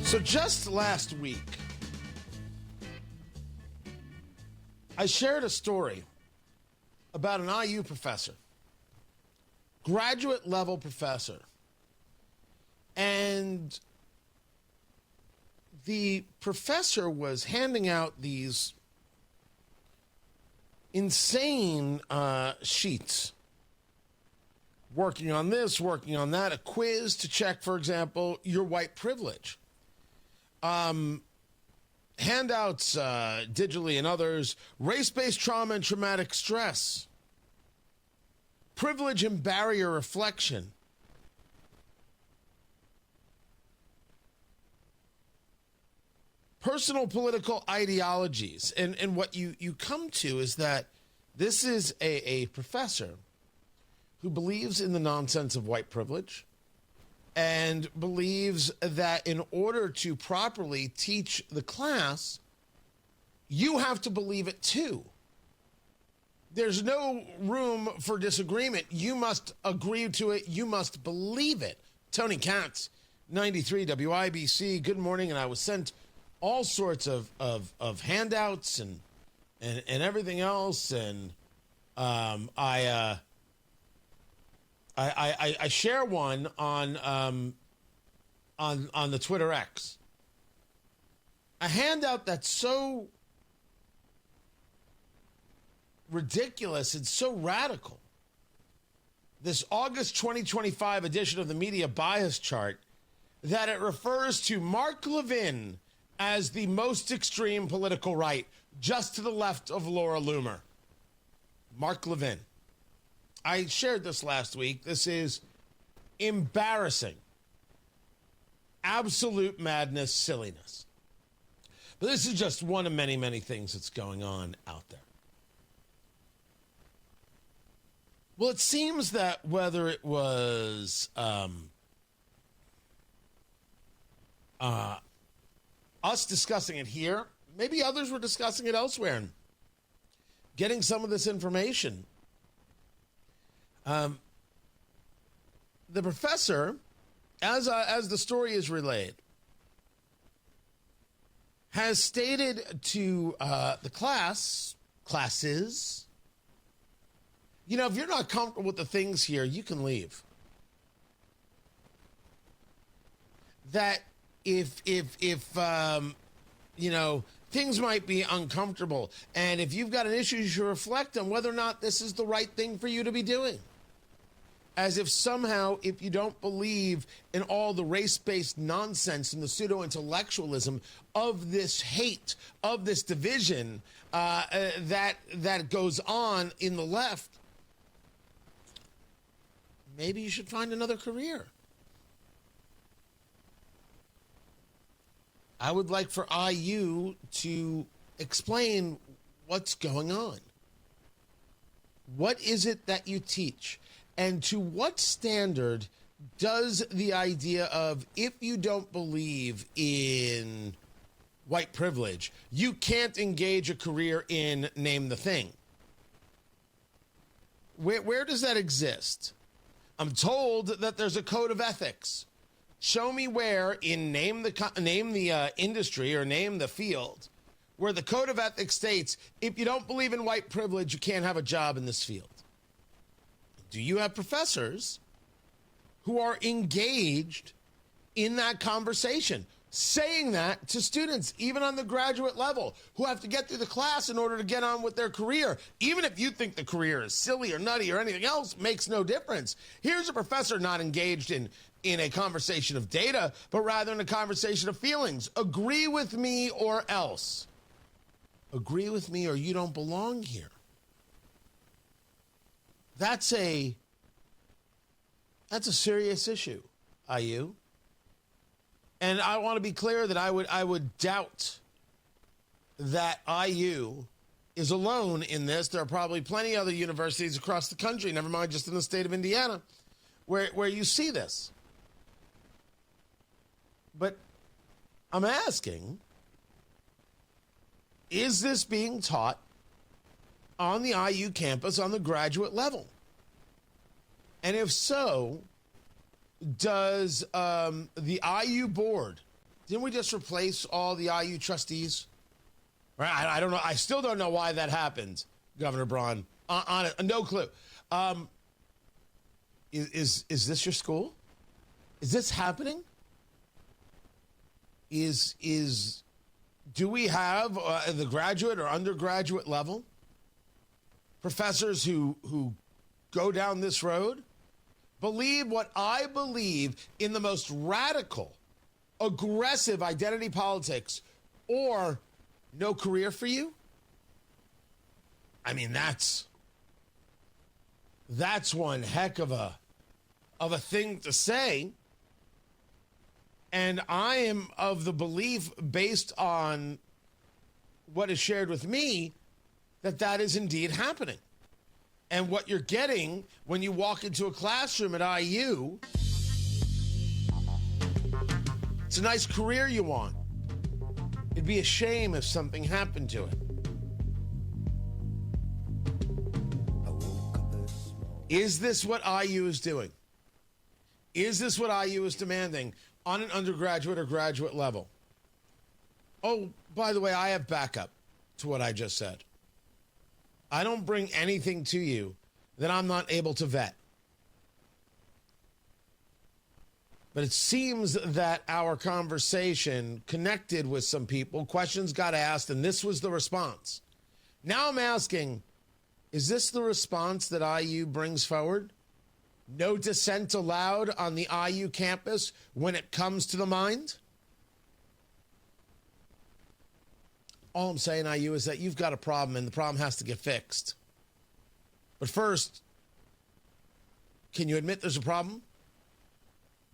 So just last week, I shared a story about an IU professor, graduate level professor, and the professor was handing out these insane sheets, working on this, working on that, a quiz to check, for example, your white privilege. Handouts digitally and others, race-based trauma and traumatic stress, privilege and barrier reflection, personal political ideologies. And what you come to is that this is a professor who believes in the nonsense of white privilege and believes that in order to properly teach the class, you have to believe it too. There's no room for disagreement. You must agree to it. You must believe it. Tony Katz, 93 WIBC. Good morning. And I was sent all sorts of handouts and everything else. And I share one on the Twitter X. A handout that's so ridiculous and so radical. This August 2025 edition of the Media Bias Chart, that it refers to Mark Levin as the most extreme political right, just to the left of Laura Loomer. Mark Levin. I shared this last week. This is embarrassing. Absolute madness, silliness. But this is just one of many, many things that's going on out there. Well, it seems that whether it was us discussing it here, maybe others were discussing it elsewhere and getting some of this information. The professor, as the story is relayed, has stated to the classes, you know, if you're not comfortable with the things here, you can leave. That if you know, things might be uncomfortable, and if you've got an issue, you should reflect on whether or not this is the right thing for you to be doing. As if somehow, if you don't believe in all the race-based nonsense and the pseudo-intellectualism of this hate, of this division that goes on in the left, maybe you should find another career. I would like for IU to explain what's going on. What is it that you teach? And to what standard does the idea of, if you don't believe in white privilege, you can't engage a career in name the thing? Where does that exist? I'm told that there's a code of ethics. Show me where in name the industry or name the field where the code of ethics states, if you don't believe in white privilege, you can't have a job in this field. Do you have professors who are engaged in that conversation, saying that to students, even on the graduate level, who have to get through the class in order to get on with their career? Even if you think the career is silly or nutty or anything else, makes no difference. Here's a professor not engaged in a conversation of data, but rather in a conversation of feelings. Agree with me or else. Agree with me or you don't belong here. That's a serious issue, IU. And I want to be clear that I would doubt that IU is alone in this. There are probably plenty other universities across the country, never mind just in the state of Indiana, where you see this. But I'm asking, is this being taught on the IU campus on the graduate level? And if so, does the IU board Didn't we just replace all the IU trustees? Right? I don't know. I still don't know why that happened, Governor Braun. No clue. Is this your school? Is this happening? Do we have at the graduate or undergraduate level professors who go down this road, believe what I believe in the most radical, aggressive identity politics, or no career for you? I mean, that's one heck of a thing to say. And I am of the belief, based on what is shared with me, that is indeed happening. And what you're getting when you walk into a classroom at IU, it's a nice career you want. It'd be a shame if something happened to it. Is this what IU is doing? Is this what IU is demanding on an undergraduate or graduate level? Oh, by the way, I have backup to what I just said. I don't bring anything to you that I'm not able to vet. But it seems that our conversation connected with some people. Questions got asked, and this was the response. Now I'm asking, is this the response that IU brings forward? No dissent allowed on the IU campus when it comes to the mind? All I'm saying, IU, is that you've got a problem, and the problem has to get fixed. But first, can you admit there's a problem?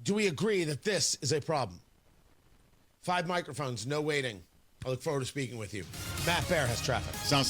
Do we agree that this is a problem? 5 microphones, no waiting. I look forward to speaking with you. Matt Bear has traffic. Sounds